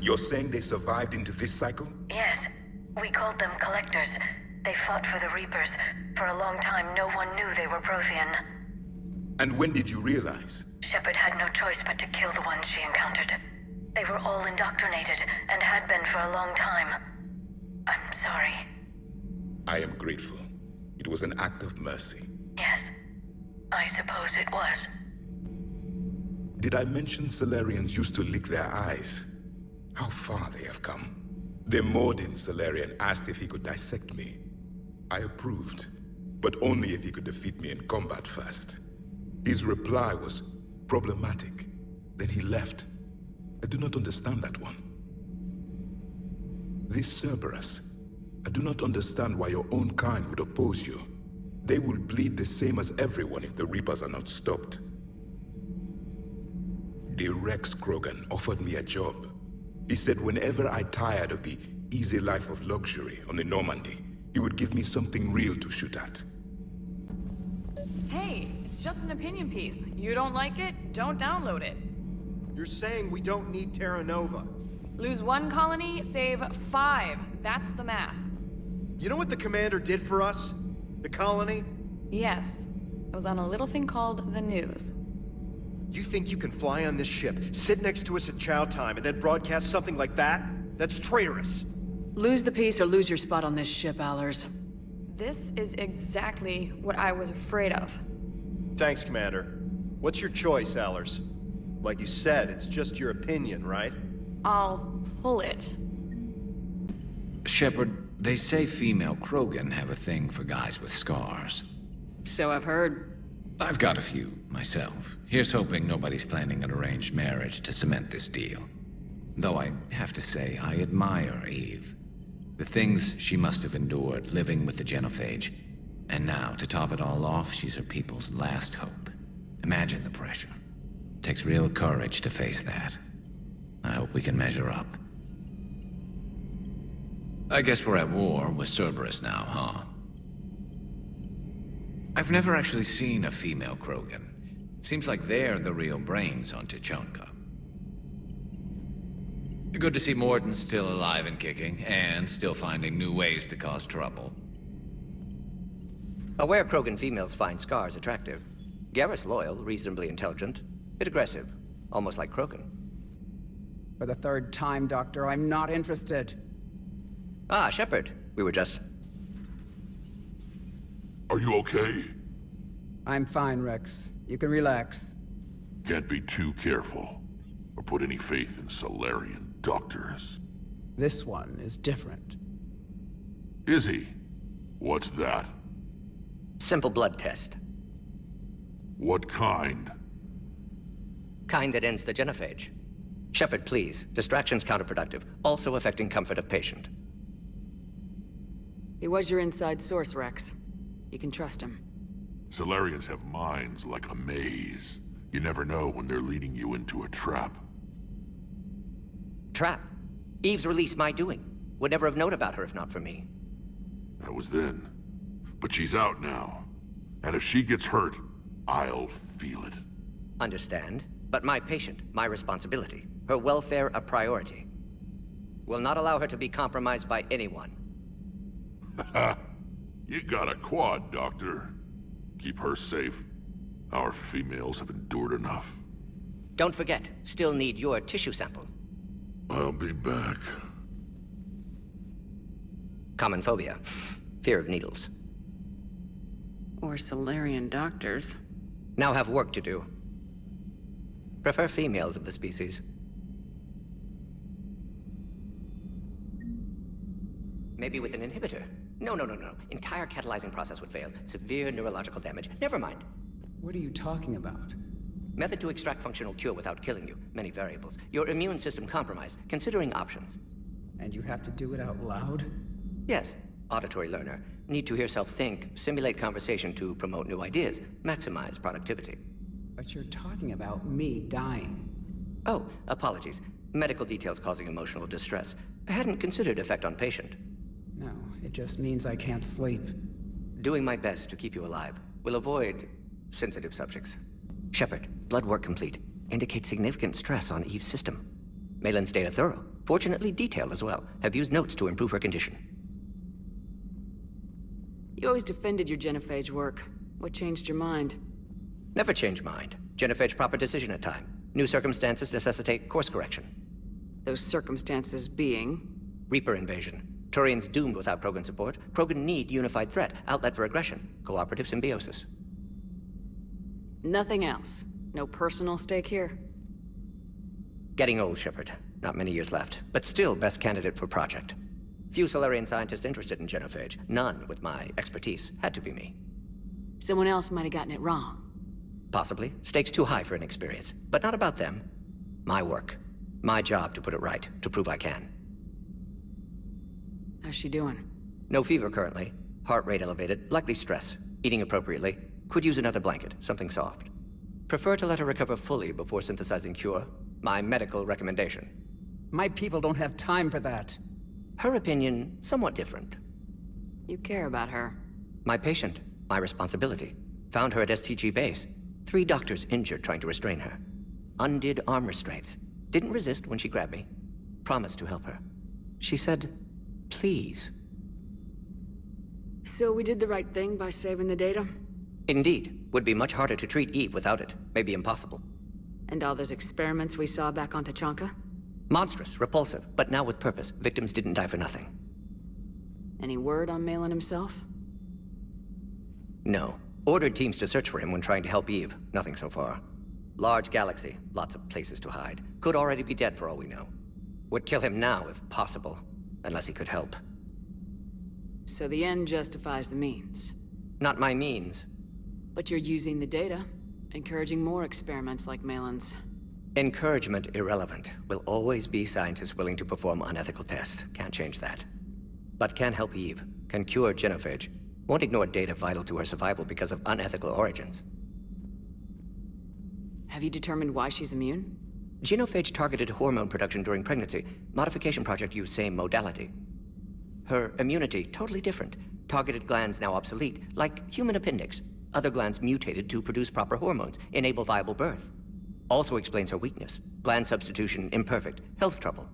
You're saying they survived into this cycle? Yes. We called them Collectors. They fought for the Reapers. For a long time, no one knew they were Prothean. And when did you realize? Shepard had no choice but to kill the ones she encountered. They were all indoctrinated, and had been for a long time. I'm sorry. I am grateful. It was an act of mercy. Yes. I suppose it was. Did I mention Salarians used to lick their eyes? How far they have come. The Mordin Salarian asked if he could dissect me. I approved, but only if he could defeat me in combat first. His reply was problematic. Then he left. I do not understand that one. This Cerberus, I do not understand why your own kind would oppose you. They will bleed the same as everyone if the Reapers are not stopped. The Rex Krogan offered me a job. He said whenever I tired of the easy life of luxury on the Normandy, he would give me something real to shoot at. Hey, it's just an opinion piece. You don't like it? Don't download it. You're saying we don't need Terra Nova. Lose 1 colony, save 5. That's the math. You know what the commander did for us? The colony? Yes. It was on a little thing called the news. You think you can fly on this ship, sit next to us at chow time, and then broadcast something like that? That's traitorous. Lose the peace or lose your spot on this ship, Allers. This is exactly what I was afraid of. Thanks, Commander. What's your choice, Allers? Like you said, it's just your opinion, right? I'll pull it. Shepard, they say female Krogan have a thing for guys with scars. So I've heard. I've got a few, myself. Here's hoping nobody's planning an arranged marriage to cement this deal. Though I have to say, I admire Eve. The things she must have endured living with the Genophage. And now, to top it all off, she's her people's last hope. Imagine the pressure. Takes real courage to face that. I hope we can measure up. I guess we're at war with Cerberus now, huh? I've never actually seen a female Krogan. Seems like they're the real brains on Tuchanka. Good to see Mordin still alive and kicking, and still finding new ways to cause trouble. Aware Krogan females find scars attractive. Garrus loyal, reasonably intelligent, bit aggressive, almost like Krogan. For the 3rd time, Doctor, I'm not interested. Ah, Shepard. We were just... Are you okay? I'm fine, Rex. You can relax. Can't be too careful, or put any faith in Salarian doctors. This one is different. Is he? What's that? Simple blood test. What kind? Kind that ends the genophage. Shepard, please. Distraction's counterproductive, also affecting comfort of patient. He was your inside source, Rex. You can trust him. Salarians have minds like a maze. You never know when they're leading you into a trap. Trap? Eve's release my doing. Would never have known about her if not for me. That was then. But she's out now. And if she gets hurt, I'll feel it. Understand. But my patient, my responsibility. Her welfare a priority. Will not allow her to be compromised by anyone. You got a quad, Doctor. Keep her safe. Our females have endured enough. Don't forget, still need your tissue sample. I'll be back. Common phobia. Fear of needles. Or Salarian doctors. Now have work to do. Prefer females of the species. Maybe with an inhibitor. No. Entire catalyzing process would fail. Severe neurological damage. Never mind. What are you talking about? Method to extract functional cure without killing you. Many variables. Your immune system compromised. Considering options. And you have to do it out loud? Yes. Auditory learner. Need to hear self think, simulate conversation to promote new ideas, maximize productivity. But you're talking about me dying. Oh, apologies. Medical details causing emotional distress. I hadn't considered effect on patient. No, it just means I can't sleep. Doing my best to keep you alive. Will avoid sensitive subjects. Shepard, blood work complete. Indicates significant stress on Eve's system. Malin's data thorough, fortunately detailed as well. Have used notes to improve her condition. You always defended your genophage work. What changed your mind? Never change mind. Genophage proper decision at time. New circumstances necessitate course correction. Those circumstances being... Reaper invasion. Turians doomed without Krogan support. Krogan need unified threat, outlet for aggression, cooperative symbiosis. Nothing else. No personal stake here. Getting old, Shepard. Not many years left, but still best candidate for project. Few Solarian scientists interested in genophage. None with my expertise. Had to be me. Someone else might have gotten it wrong. Possibly. Stakes too high for inexperience. But not about them. My work. My job to put it right, to prove I can. How's she doing? No fever currently. Heart rate elevated, likely stress. Eating appropriately. Could use another blanket, something soft. Prefer to let her recover fully before synthesizing cure. My medical recommendation. My people don't have time for that. Her opinion, somewhat different. You care about her. My patient, my responsibility. Found her at STG base. 3 doctors injured trying to restrain her. Undid arm restraints. Didn't resist when she grabbed me. Promised to help her. She said, please. So we did the right thing by saving the data? Indeed. Would be much harder to treat Eve without it. Maybe impossible. And all those experiments we saw back on Tachanka? Monstrous, repulsive, but now with purpose. Victims didn't die for nothing. Any word on Malin himself? No. Ordered teams to search for him when trying to help Eve. Nothing so far. Large galaxy, lots of places to hide. Could already be dead for all we know. Would kill him now if possible. Unless he could help. So the end justifies the means. Not my means. But you're using the data, encouraging more experiments like Malin's. Encouragement irrelevant. Will always be scientists willing to perform unethical tests. Can't change that. But can help Eve. Can cure genophage. Won't ignore data vital to her survival because of unethical origins. Have you determined why she's immune? Genophage targeted hormone production during pregnancy. Modification project used same modality. Her immunity, totally different. Targeted glands now obsolete, like human appendix. Other glands mutated to produce proper hormones, enable viable birth. Also explains her weakness. Gland substitution imperfect. Health trouble.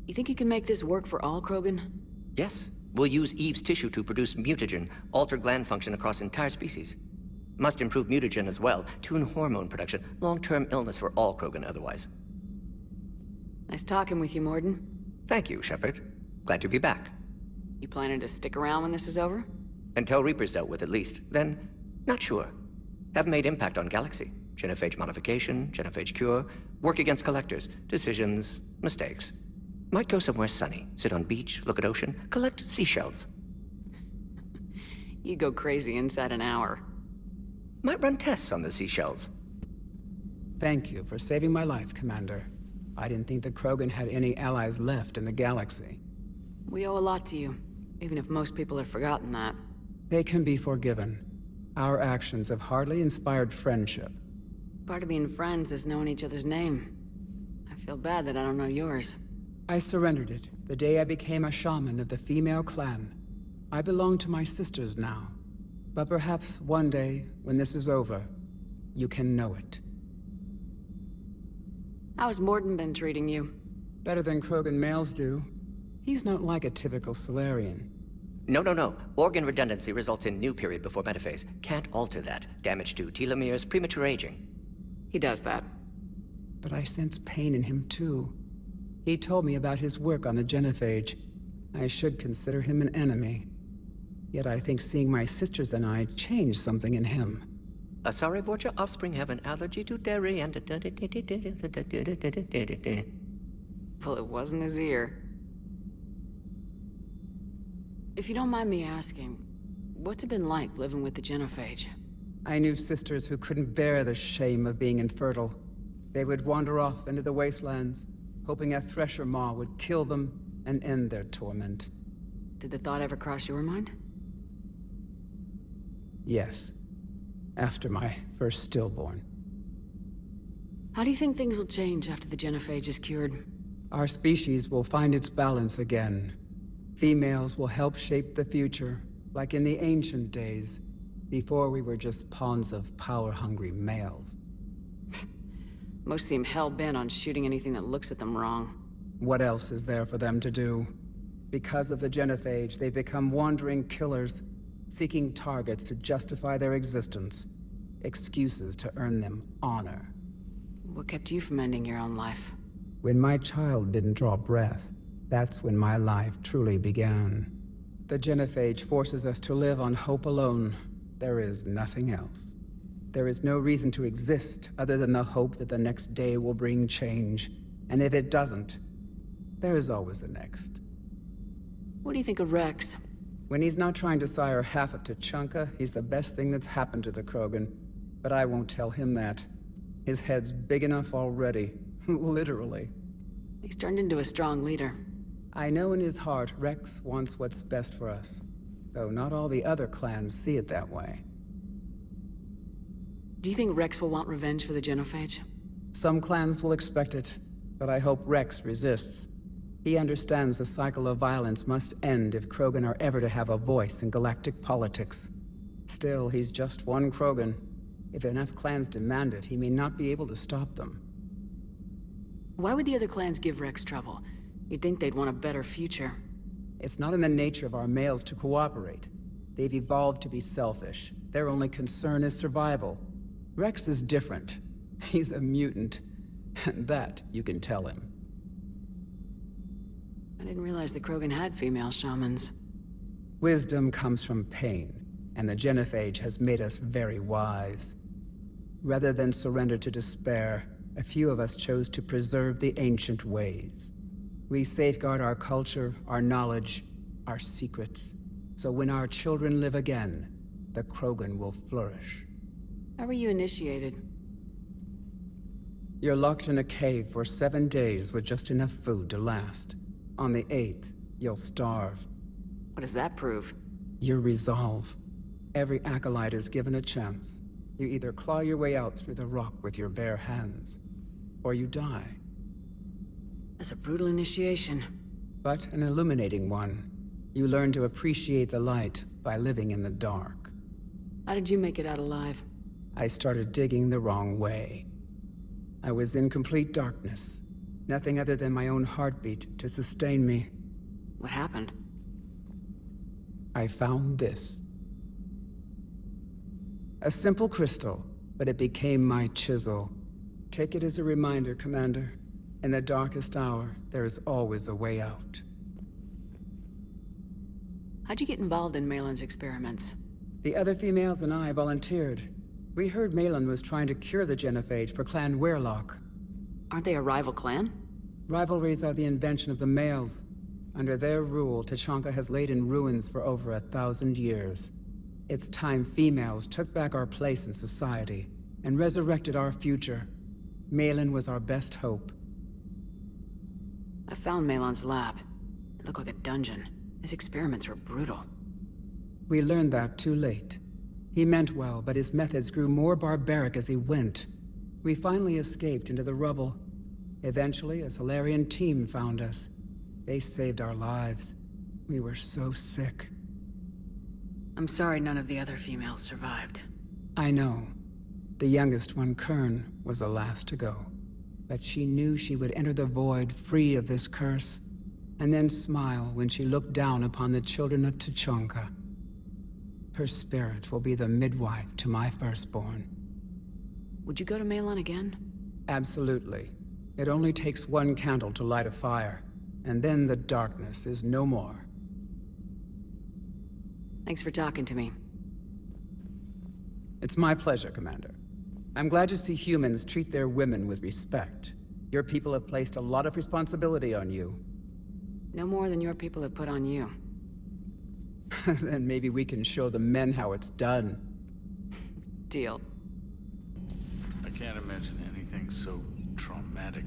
You think you can make this work for all Krogan? Yes. We'll use Eve's tissue to produce mutagen, alter gland function across entire species. Must improve mutagen as well, tune hormone production. Long-term illness for all Krogan otherwise. Nice talking with you, Mordin. Thank you, Shepard. Glad to be back. You planning to stick around when this is over? Until Reaper's dealt with at least. Then, not sure. Have made impact on Galaxy. Genophage modification, genophage cure, work against collectors, decisions, mistakes. Might go somewhere sunny, sit on beach, look at ocean, collect seashells. You go crazy inside an hour. Might run tests on the seashells. Thank you for saving my life, Commander. I didn't think the Krogan had any allies left in the galaxy. We owe a lot to you, even if most people have forgotten that. They can be forgiven. Our actions have hardly inspired friendship. Part of being friends is knowing each other's name. I feel bad that I don't know yours. I surrendered it the day I became a shaman of the female clan. I belong to my sisters now. But perhaps one day, when this is over, you can know it. How's Mordin been treating you? Better than Krogan males do. He's not like a typical Solarian. No. Organ redundancy results in new period before metaphase. Can't alter that. Damage to telomeres, premature aging. He does that. But I sense pain in him too. He told me about his work on the genophage. I should consider him an enemy. Yet I think seeing my sisters and I changed something in him. Asari Vorcha offspring have an allergy to dairy and... Well, it wasn't his ear. If you don't mind me asking, what's it been like living with the genophage? I knew sisters who couldn't bear the shame of being infertile. They would wander off into the wastelands, hoping a Thresher Maw would kill them and end their torment. Did the thought ever cross your mind? Yes. After my first stillborn. How do you think things will change after the genophage is cured? Our species will find its balance again. Females will help shape the future, like in the ancient days, before we were just pawns of power-hungry males. Most seem hell-bent on shooting anything that looks at them wrong. What else is there for them to do? Because of the genophage, they've become wandering killers, seeking targets to justify their existence. Excuses to earn them honor. What kept you from ending your own life? When my child didn't draw breath, that's when my life truly began. The genophage forces us to live on hope alone. There is nothing else. There is no reason to exist other than the hope that the next day will bring change. And if it doesn't, there is always the next. What do you think of Rex? When he's not trying to sire half of Tuchanka, he's the best thing that's happened to the Krogan. But I won't tell him that. His head's big enough already. Literally. He's turned into a strong leader. I know in his heart Rex wants what's best for us. Though not all the other clans see it that way. Do you think Rex will want revenge for the genophage? Some clans will expect it, but I hope Rex resists. He understands the cycle of violence must end if Krogan are ever to have a voice in galactic politics. Still, he's just one Krogan. If enough clans demand it, he may not be able to stop them. Why would the other clans give Rex trouble? You'd think they'd want a better future. It's not in the nature of our males to cooperate. They've evolved to be selfish. Their only concern is survival. Rex is different. He's a mutant. And that you can tell him. I didn't realize the Krogan had female shamans. Wisdom comes from pain, and the genophage has made us very wise. Rather than surrender to despair, a few of us chose to preserve the ancient ways. We safeguard our culture, our knowledge, our secrets. So when our children live again, the Krogan will flourish. How were you initiated? You're locked in a cave for 7 days with just enough food to last. On the 8th, you'll starve. What does that prove? Your resolve. Every acolyte is given a chance. You either claw your way out through the rock with your bare hands, or you die. That's a brutal initiation. But an illuminating one. You learn to appreciate the light by living in the dark. How did you make it out alive? I started digging the wrong way. I was in complete darkness. Nothing other than my own heartbeat to sustain me. What happened? I found this. A simple crystal, but it became my chisel. Take it as a reminder, Commander. In the darkest hour, there is always a way out. How'd you get involved in Malin's experiments? The other females and I volunteered. We heard Malin was trying to cure the genophage for Clan Weirlock. Aren't they a rival clan? Rivalries are the invention of the males. Under their rule, Tuchanka has laid in ruins for over 1,000 years. It's time females took back our place in society and resurrected our future. Malin was our best hope. I found Malin's lab. It looked like a dungeon. His experiments were brutal. We learned that too late. He meant well, but his methods grew more barbaric as he went. We finally escaped into the rubble. Eventually, a Solarian team found us. They saved our lives. We were so sick. I'm sorry none of the other females survived. I know. The youngest one, Kern, was the last to go. But she knew she would enter the void free of this curse, and then smile when she looked down upon the children of Tuchanka. Her spirit will be the midwife to my firstborn. Would you go to Malin again? Absolutely. It only takes one candle to light a fire, and then the darkness is no more. Thanks for talking to me. It's my pleasure, Commander. I'm glad to see humans treat their women with respect. Your people have placed a lot of responsibility on you. No more than your people have put on you. Then maybe we can show the men how it's done. Deal. I can't imagine anything so traumatic.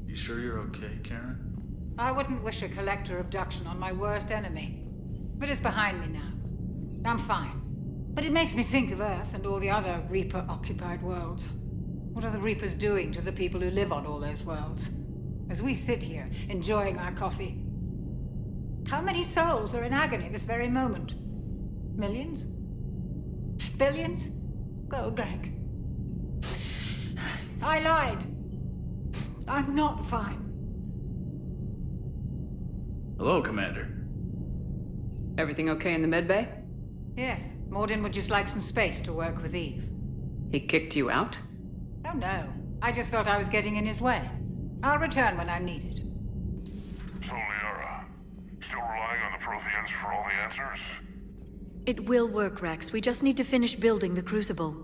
You sure you're okay, Karen? I wouldn't wish a collector abduction on my worst enemy. But it's behind me now. I'm fine. But it makes me think of Earth and all the other Reaper-occupied worlds. What are the Reapers doing to the people who live on all those worlds? As we sit here, enjoying our coffee. How many souls are in agony this very moment? Millions? Billions? Go, Greg. I lied. I'm not fine. Hello, Commander. Everything okay in the medbay? Yes, Morden would just like some space to work with Eve. He kicked you out? Oh no, I just felt I was getting in his way. I'll return when I'm needed. So, Liara, still relying on the Protheans for all the answers? It will work, Rex. We just need to finish building the Crucible.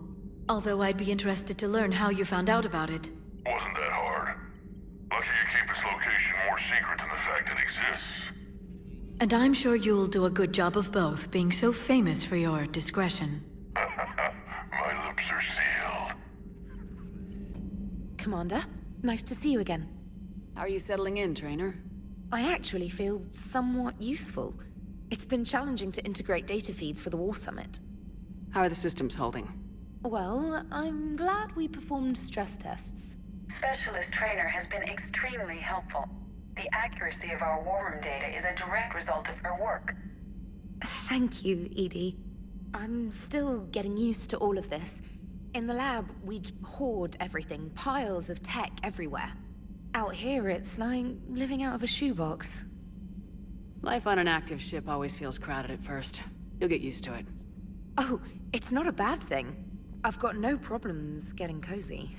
Although I'd be interested to learn how you found out about it. Wasn't that hard. Lucky you keep its location more secret than the fact it exists. And I'm sure you'll do a good job of both, being so famous for your discretion. My lips are sealed. Commander, nice to see you again. How are you settling in, Trainer? I actually feel somewhat useful. It's been challenging to integrate data feeds for the War Summit. How are the systems holding? Well, I'm glad we performed stress tests. Specialist Trainer has been extremely helpful. The accuracy of our war room data is a direct result of her work. Thank you, Edie. I'm still getting used to all of this. In the lab, we'd hoard everything, piles of tech everywhere. Out here, it's like living out of a shoebox. Life on an active ship always feels crowded at first. You'll get used to it. Oh, it's not a bad thing. I've got no problems getting cozy.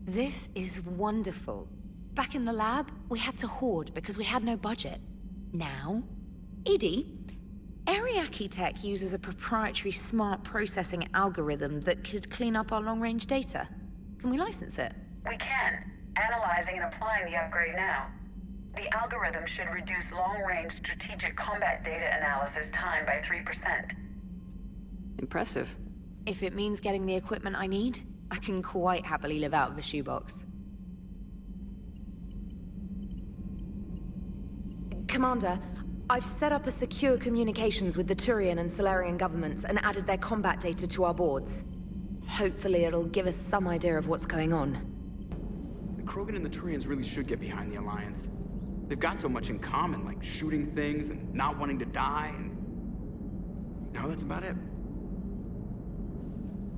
This is wonderful. Back in the lab, we had to hoard because we had no budget. Now, Edie, Ariake Tech uses a proprietary smart processing algorithm that could clean up our long-range data. Can we license it? We can. Analyzing and applying the upgrade now. The algorithm should reduce long-range strategic combat data analysis time by 3%. Impressive. If it means getting the equipment I need, I can quite happily live out of a shoebox. Commander, I've set up a secure communications with the Turian and Solarian governments and added their combat data to our boards. Hopefully it'll give us some idea of what's going on. The Krogan and the Turians really should get behind the Alliance. They've got so much in common, like shooting things and not wanting to die, and... no, that's about it.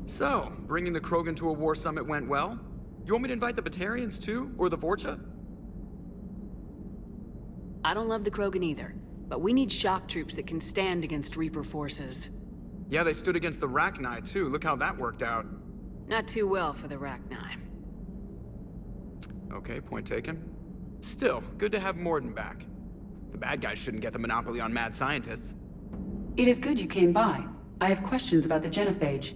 So, bringing the Krogan to a war summit went well? You want me to invite the Batarians too? Or the Vorcha? I don't love the Krogan either, but we need shock troops that can stand against Reaper forces. Yeah, they stood against the Rachni too. Look how that worked out. Not too well for the Rachni. Okay, point taken. Still, good to have Morden back. The bad guys shouldn't get the monopoly on mad scientists. It is good you came by. I have questions about the genophage.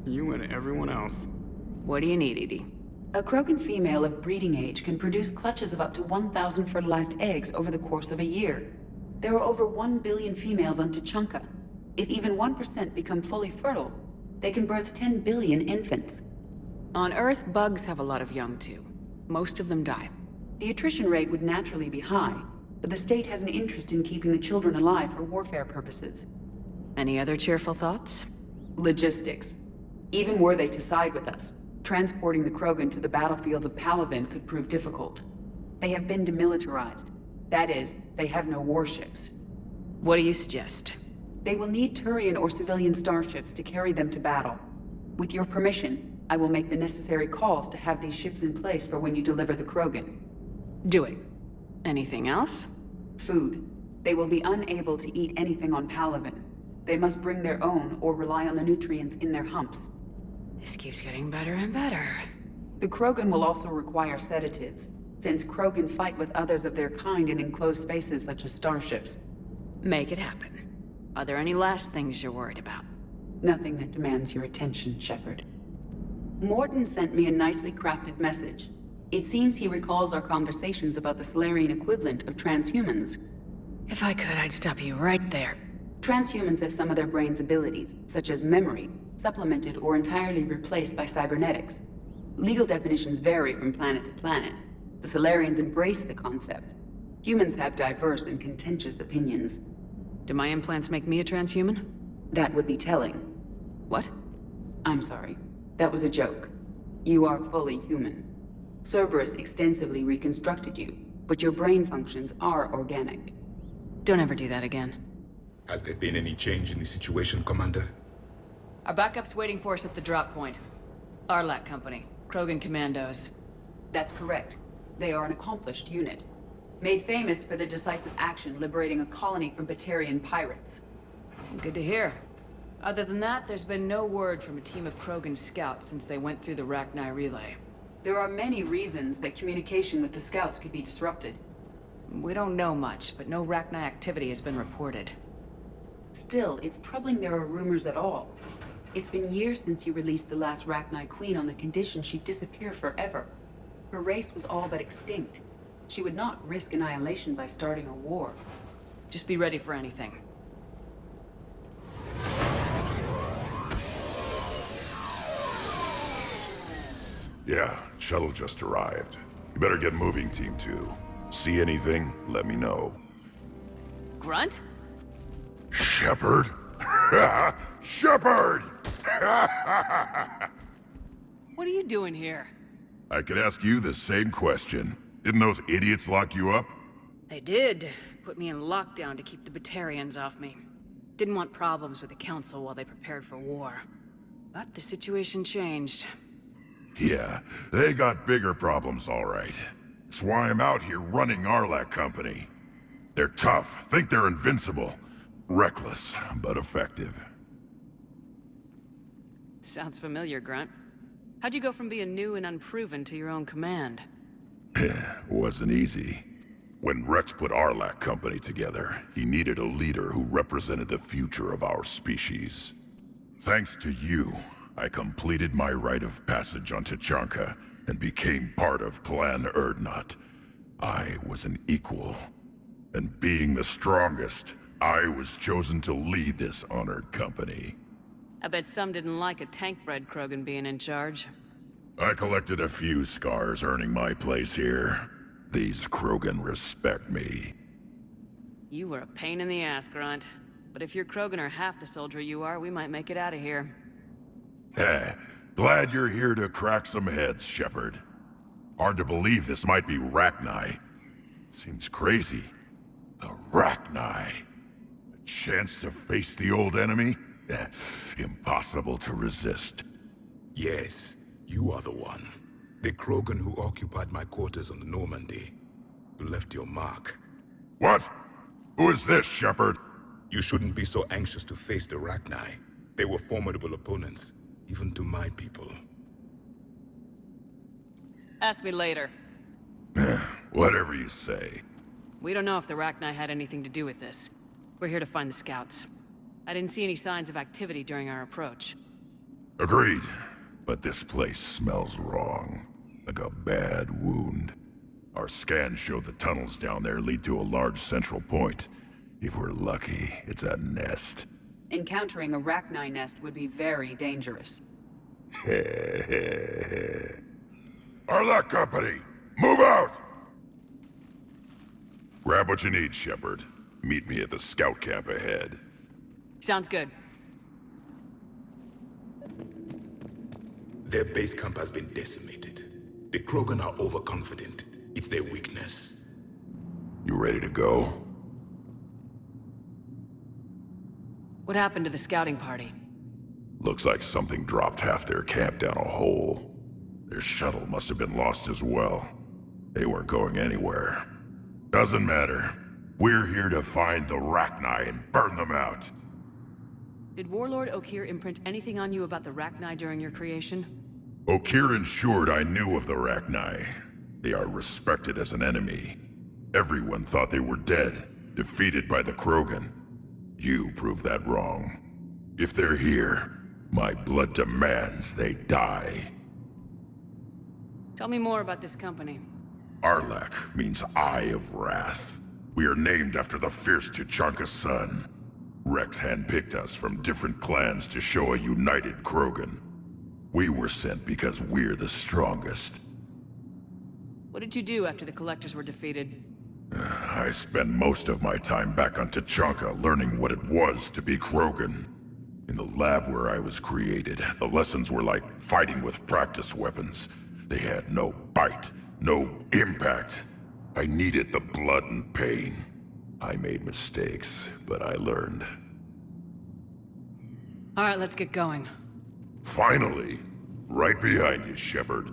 You and everyone else. What do you need, Edie? A Krogan female of breeding age can produce clutches of up to 1,000 fertilized eggs over the course of a year. There are over 1 billion females on Tuchanka. If even 1% become fully fertile, they can birth 10 billion infants. On Earth, bugs have a lot of young too. Most of them die. The attrition rate would naturally be high, but the state has an interest in keeping the children alive for warfare purposes. Any other cheerful thoughts? Logistics. Even were they to side with us, transporting the Krogan to the battlefields of Palaven could prove difficult. They have been demilitarized. That is, they have no warships. What do you suggest? They will need Turian or civilian starships to carry them to battle. With your permission, I will make the necessary calls to have these ships in place for when you deliver the Krogan. Do it. Anything else? Food. They will be unable to eat anything on Palaven. They must bring their own or rely on the nutrients in their humps. This keeps getting better and better. The Krogan will also require sedatives, since Krogan fight with others of their kind in enclosed spaces such as starships. Make it happen. Are there any last things you're worried about? Nothing that demands your attention, Shepard. Morden sent me a nicely crafted message. It seems he recalls our conversations about the Solarian equivalent of transhumans. If I could, I'd stop you right there. Transhumans have some of their brain's abilities, such as memory, supplemented or entirely replaced by cybernetics. Legal definitions vary from planet to planet. The Solarians embrace the concept. Humans have diverse and contentious opinions. Do my implants make me a transhuman? That would be telling. What? I'm sorry. That was a joke. You are fully human. Cerberus extensively reconstructed you, but your brain functions are organic. Don't ever do that again. Has there been any change in the situation, Commander? Our backup's waiting for us at the drop point. Arlac Company, Krogan Commandos. That's correct. They are an accomplished unit. Made famous for their decisive action liberating a colony from Batarian pirates. Good to hear. Other than that, there's been no word from a team of Krogan scouts since they went through the Rachni relay. There are many reasons that communication with the scouts could be disrupted. We don't know much, but no Rachni activity has been reported. Still, it's troubling there are rumors at all. It's been years since you released the last Rachni Queen on the condition she'd disappear forever. Her race was all but extinct. She would not risk annihilation by starting a war. Just be ready for anything. Yeah, shuttle just arrived. You better get moving, Team 2. See anything, let me know. Grunt? Shepard? Shepard! What are you doing here? I could ask you the same question. Didn't those idiots lock you up? They did. Put me in lockdown to keep the Batarians off me. Didn't want problems with the Council while they prepared for war. But the situation changed. Yeah, they got bigger problems, all right. That's why I'm out here running Arlac Company. They're tough, think they're invincible. Reckless, but effective. Sounds familiar, Grunt. How'd you go from being new and unproven to your own command? Wasn't easy. When Rex put Arlac Company together, he needed a leader who represented the future of our species. Thanks to you, I completed my rite of passage on Tuchanka and became part of Clan Urdnot. I was an equal. And being the strongest, I was chosen to lead this honored company. I bet some didn't like a tank-bred Krogan being in charge. I collected a few scars earning my place here. These Krogan respect me. You were a pain in the ass, Grunt. But if your Krogan are half the soldier you are, we might make it out of here. Glad you're here to crack some heads, Shepard. Hard to believe this might be Rachni. Seems crazy. The Rachni. A chance to face the old enemy? Impossible to resist. Yes, you are the one. The Krogan who occupied my quarters on the Normandy. You left your mark. What? Who is this, Shepard? You shouldn't be so anxious to face the Rachni. They were formidable opponents, even to my people. Ask me later. Whatever you say. We don't know if the Rachni had anything to do with this. We're here to find the scouts. I didn't see any signs of activity during our approach. Agreed. But this place smells wrong. Like a bad wound. Our scans show the tunnels down there lead to a large central point. If we're lucky, it's a nest. Encountering a Rachni nest would be very dangerous. Arlac Company, move out! Grab what you need, Shepard. Meet me at the scout camp ahead. Sounds good. Their base camp has been decimated. The Krogan are overconfident. It's their weakness. You ready to go? What happened to the scouting party? Looks like something dropped half their camp down a hole. Their shuttle must have been lost as well. They weren't going anywhere. Doesn't matter. We're here to find the Rachni and burn them out. Did Warlord Okeer imprint anything on you about the Rachni during your creation? Okeer ensured I knew of the Rachni. They are respected as an enemy. Everyone thought they were dead, defeated by the Krogan. You proved that wrong. If they're here, my blood demands they die. Tell me more about this company. Arlac means Eye of Wrath. We are named after the fierce Tuchanka sun. Rex handpicked us from different clans to show a united Krogan. We were sent because we're the strongest. What did you do after the Collectors were defeated? I spent most of my time back on Tuchanka learning what it was to be Krogan. In the lab where I was created, the lessons were like fighting with practice weapons. They had no bite, no impact. I needed the blood and pain. I made mistakes, but I learned. All right, let's get going. Finally! Right behind you, Shepard.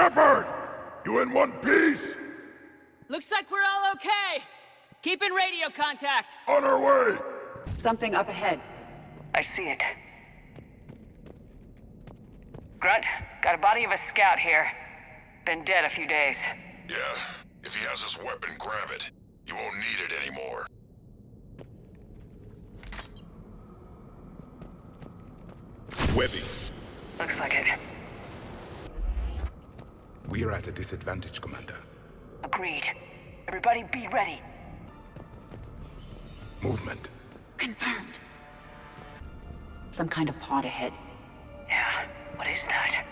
Shepard! You in one piece? Looks like we're all okay. Keep in radio contact. On our way! Something up ahead. I see it. Grunt, got a body of a scout here. Been dead a few days. Yeah, if he has his weapon, grab it. You won't need it anymore. Webbing. Looks like it. We are at a disadvantage, Commander. Agreed. Everybody be ready. Movement. Confirmed. Some kind of pod ahead. Yeah, what is that?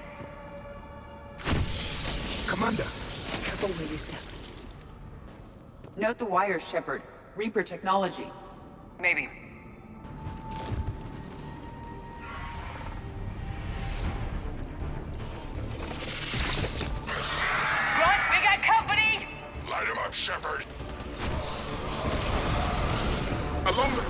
Commander! Careful where you step. Note the wires, Shepard. Reaper technology. Maybe. Grunt, we got company! Light him up, Shepard! Along the...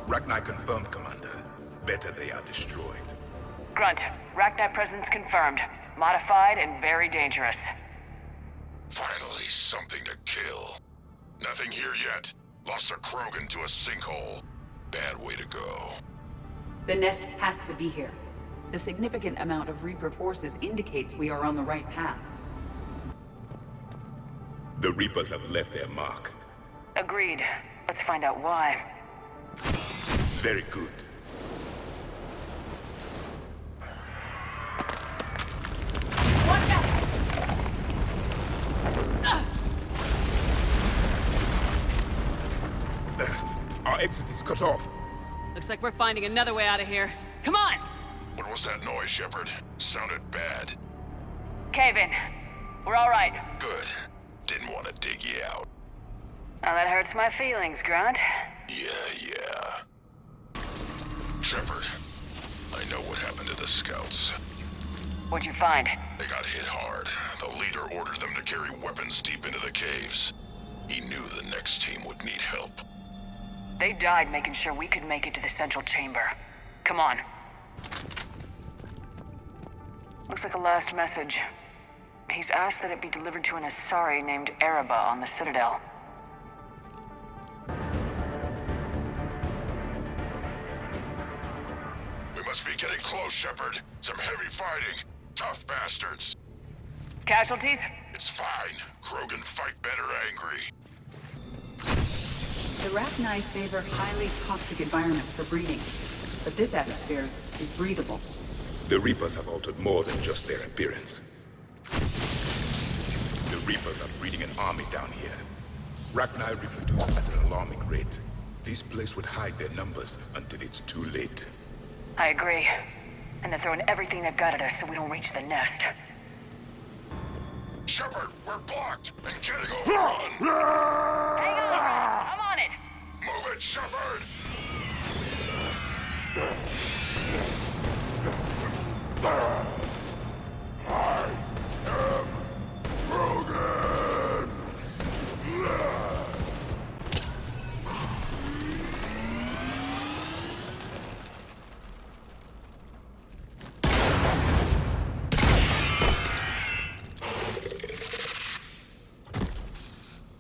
Rachni confirmed, Commander. Better they are destroyed. Grunt, Rachni presence confirmed. Modified and very dangerous. Finally, something to kill. Nothing here yet. Lost a Krogan to a sinkhole. Bad way to go. The nest has to be here. The significant amount of Reaper forces indicates we are on the right path. The Reapers have left their mark. Agreed. Let's find out why. Very good. Our exit is cut off. Looks like we're finding another way out of here. Come on! What was that noise, Shepard? Sounded bad. Cave in. We're all right. Good. Didn't want to dig you out. Now that hurts my feelings, Grunt. Yeah. Shepard, I know what happened to the scouts. What'd you find? They got hit hard. The leader ordered them to carry weapons deep into the caves. He knew the next team would need help. They died making sure we could make it to the central chamber. Come on. Looks like a last message. He's asked that it be delivered to an Asari named Ereba on the Citadel. We must be getting close, Shepard. Some heavy fighting. Tough bastards. Casualties? It's fine. Krogan fight better angry. The Rachni favor highly toxic environments for breeding, but this atmosphere is breathable. The Reapers have altered more than just their appearance. The Reapers are breeding an army down here. Rachni reproduce at an alarming rate. This place would hide their numbers until it's too late. I agree. And they're throwing everything they've got at us so we don't reach the nest. Shepard, we're blocked and getting overrun! Hang on! I'm on it! Move it, Shepard! I am Krogan!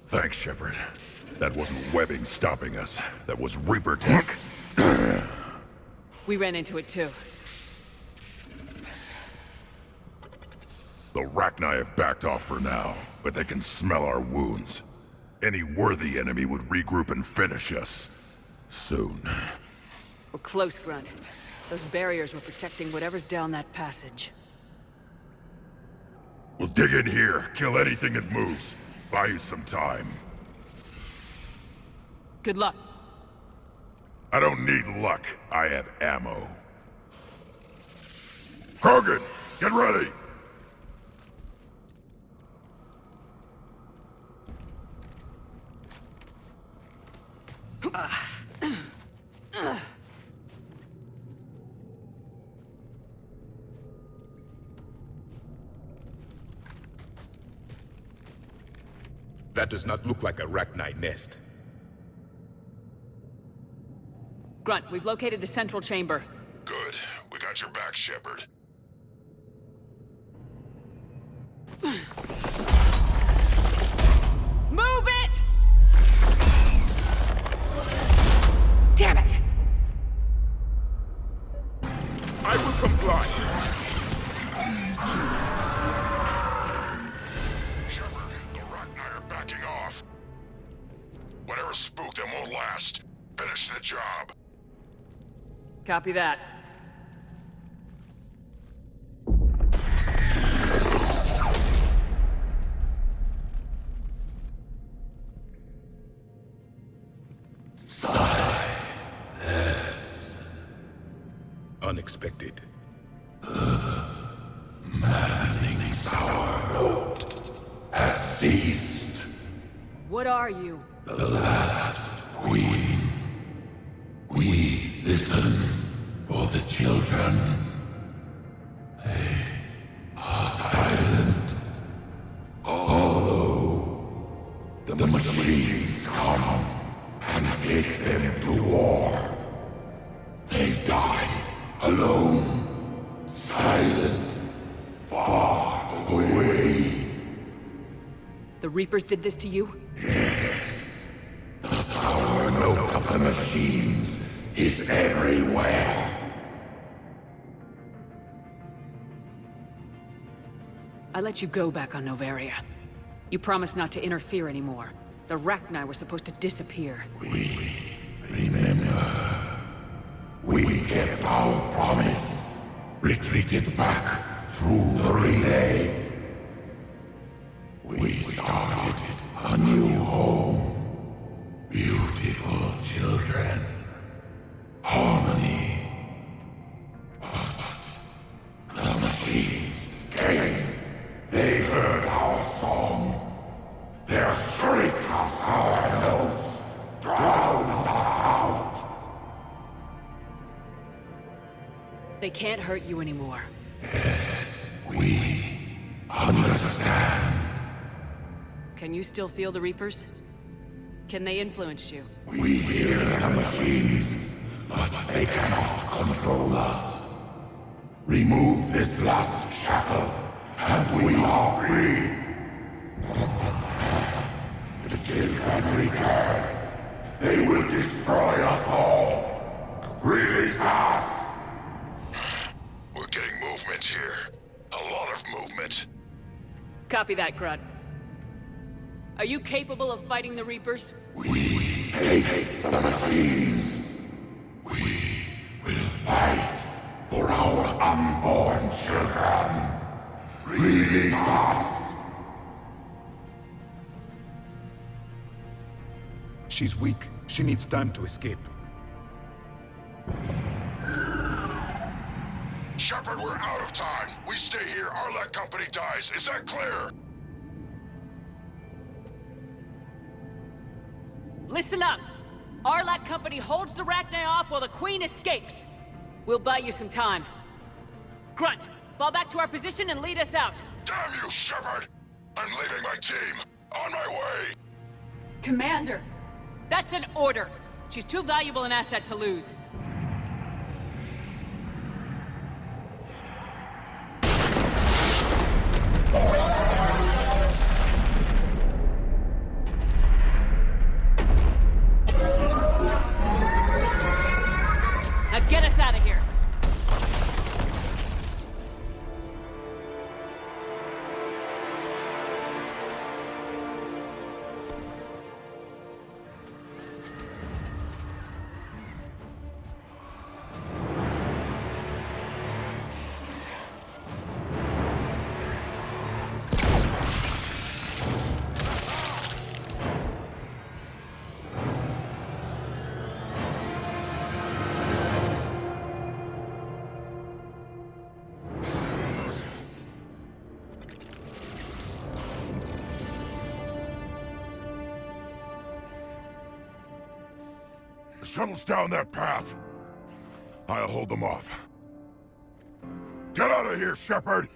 Thanks, Shepard. That wasn't webbing stopping us. That was Reaper tech. We ran into it too. The Rachni have backed off for now, but they can smell our wounds. Any worthy enemy would regroup and finish us. Soon. We're close, Grunt. Those barriers were protecting whatever's down that passage. We'll dig in here, kill anything that moves. Buy you some time. Good luck. I don't need luck. I have ammo. Krogan, get ready! That does not look like a Rachni nest. Grunt, we've located the central chamber. Good. We got your back, Shepard. Move it! Damn it! I will comply. Shepard, the Rachni are backing off. Whatever spooked them won't last. Finish the job. Copy that. Unexpected. Maddening sour note has ceased. What are you? The last queen. We listen for the children. They are silent. Although the machines come and take them to war, they die alone, silent, far away. The Reapers did this to you? The sour note of the machines is everywhere. I let you go back on Noveria. You promised not to interfere anymore. The Rachni were supposed to disappear. We remember. We kept our promise. Retreated back through the relay. We started a new home. Beautiful children. Harmony. But the machines came. They heard our song. Their shriek of sour notes drowned us out. They can't hurt you anymore. Yes, we understand. Can you still feel the Reapers? Can they influence you? We hear the machines, but they cannot control us. Remove this last shackle, and we are free. The children return. They will destroy us all. Release us! We're getting movement here. A lot of movement. Copy that, Grunt. Are you capable of fighting the Reapers? We hate the machines. We will fight for our unborn children. Release us! She's weak. She needs time to escape. Shepard, we're out of time. We stay here, Arlec Company dies. Is that clear? Listen up! Arlec Company holds the Rachni off while the Queen escapes. We'll buy you some time. Grunt, fall back to our position and lead us out. Damn you, Shepard! I'm leaving my team. On my way! Commander! That's an order. She's too valuable an asset to lose. Now get us out of here. The shuttle's down that path. I'll hold them off. Get out of here, Shepard!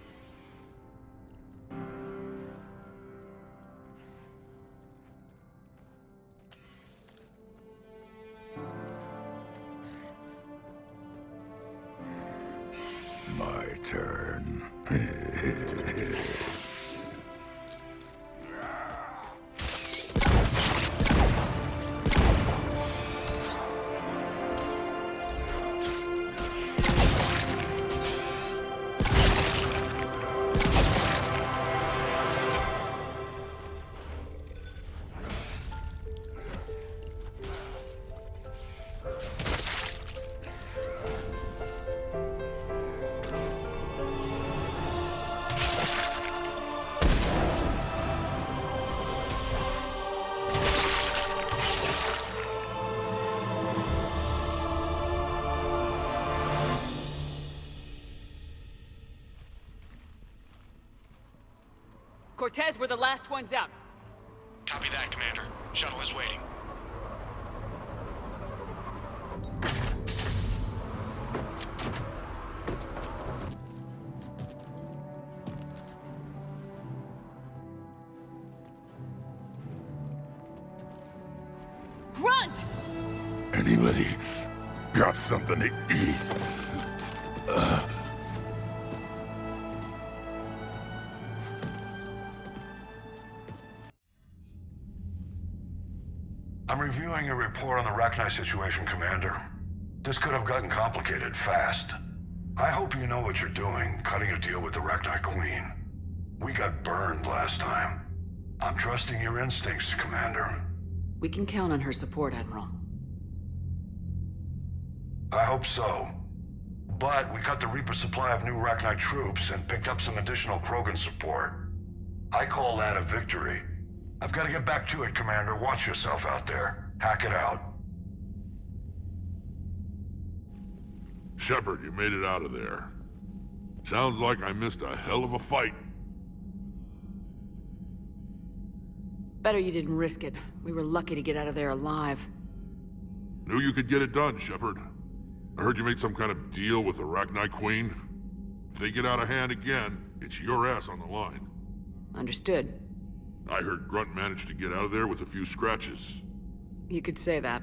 Cortez, we're the last ones out. Copy that, Commander. Shuttle is waiting. Grunt! Anybody got something to eat? I'm reviewing your report on the Rachni situation, Commander. This could have gotten complicated fast. I hope you know what you're doing, cutting a deal with the Rachni Queen. We got burned last time. I'm trusting your instincts, Commander. We can count on her support, Admiral. I hope so. But we cut the Reaper supply of new Rachni troops and picked up some additional Krogan support. I call that a victory. I've got to get back to it, Commander. Watch yourself out there. Hack it out. Shepard, you made it out of there. Sounds like I missed a hell of a fight. Better you didn't risk it. We were lucky to get out of there alive. Knew you could get it done, Shepard. I heard you made some kind of deal with the Rachni Queen. If they get out of hand again, it's your ass on the line. Understood. I heard Grunt managed to get out of there with a few scratches. You could say that.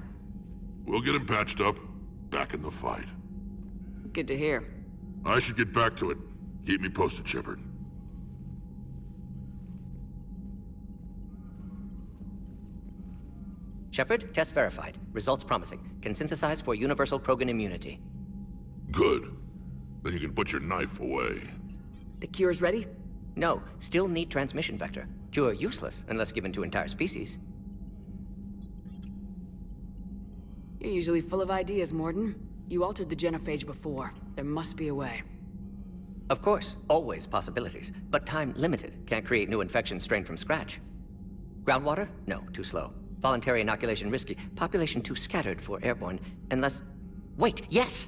We'll get him patched up, back in the fight. Good to hear. I should get back to it. Keep me posted, Shepard. Shepard, test verified. Results promising. Can synthesize for universal Krogan immunity. Good. Then you can put your knife away. The cure's ready? No, still need transmission vector. Cure useless unless given to entire species. You're usually full of ideas, Mordin. You altered the genophage before. There must be a way. Of course, always possibilities, but time limited. Can't create new infections strained from scratch. Groundwater? No, too slow. Voluntary inoculation risky. Population too scattered for airborne, unless... Wait, yes!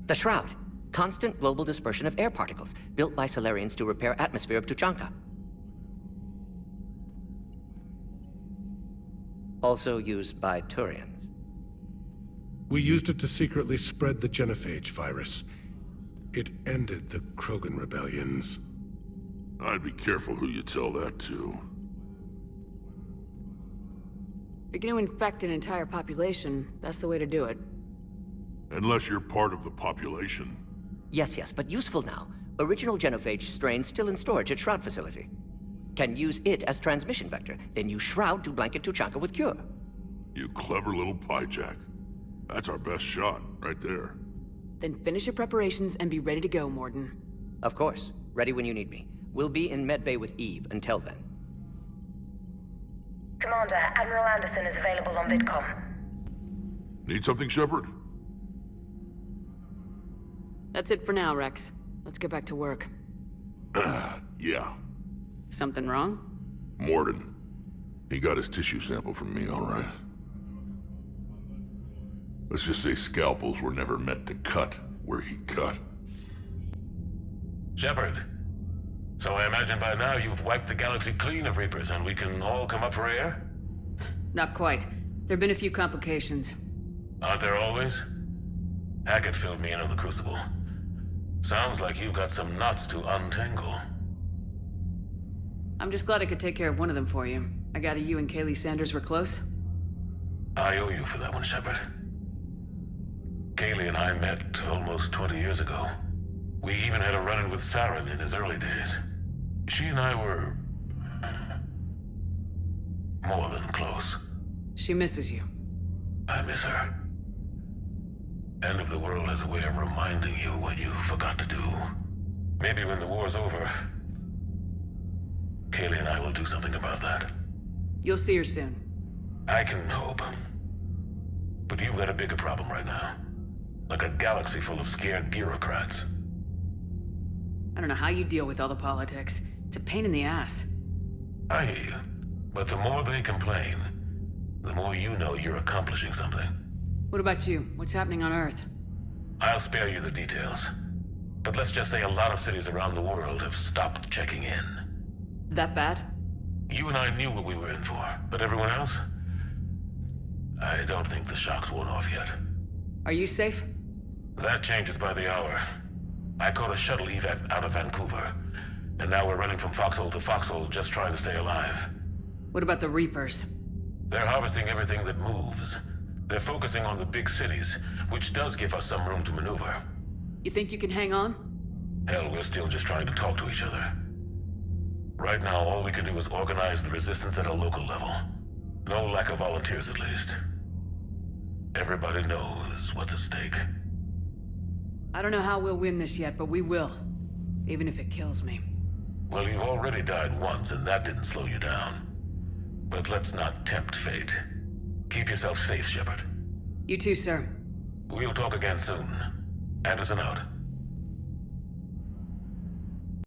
The Shroud. Constant global dispersion of air particles, built by Salarians to repair atmosphere of Tuchanka. Also used by Turians. We used it to secretly spread the genophage virus. It ended the Krogan rebellions. I'd be careful who you tell that to. If you're gonna infect an entire population, that's the way to do it. Unless you're part of the population. Yes, but useful now. Original genophage strain still in storage at Shroud facility. Can use it as transmission vector, then use Shroud to blanket Tuchanka with cure. You clever little pyjak. That's our best shot, right there. Then finish your preparations and be ready to go, Mordin. Of course. Ready when you need me. We'll be in medbay with Eve until then. Commander, Admiral Anderson is available on VidCom. Need something, Shepard? That's it for now, Rex. Let's get back to work. Yeah. Something wrong? Mordin. He got his tissue sample from me, all right. Let's just say scalpels were never meant to cut where he cut. Shepard. So I imagine by now you've wiped the galaxy clean of Reapers and we can all come up for air? Not quite. There've been a few complications. Aren't there always? Hackett filled me in on the Crucible. Sounds like you've got some knots to untangle. I'm just glad I could take care of one of them for you. I gather you and Kaylee Sanders were close? I owe you for that one, Shepard. Kaylee and I met almost 20 years ago. We even had a run-in with Saren in his early days. She and I were... more than close. She misses you. I miss her. End of the world has a way of reminding you what you forgot to do. Maybe when the war's over, Kaylee and I will do something about that. You'll see her soon. I can hope. But you've got a bigger problem right now. Like a galaxy full of scared bureaucrats. I don't know how you deal with all the politics. It's a pain in the ass. I hear you. But the more they complain, the more you know you're accomplishing something. What about you? What's happening on Earth? I'll spare you the details. But let's just say a lot of cities around the world have stopped checking in. That bad? You and I knew what we were in for, but everyone else? I don't think the shock's worn off yet. Are you safe? That changes by the hour. I caught a shuttle evac out of Vancouver, and now we're running from foxhole to foxhole just trying to stay alive. What about the Reapers? They're harvesting everything that moves. They're focusing on the big cities, which does give us some room to maneuver. You think you can hang on? Hell, we're still just trying to talk to each other. Right now, all we can do is organize the resistance at a local level. No lack of volunteers, at least. Everybody knows what's at stake. I don't know how we'll win this yet, but we will. Even if it kills me. Well, you already died once, and that didn't slow you down. But let's not tempt fate. Keep yourself safe, Shepard. You too, sir. We'll talk again soon. Anderson out.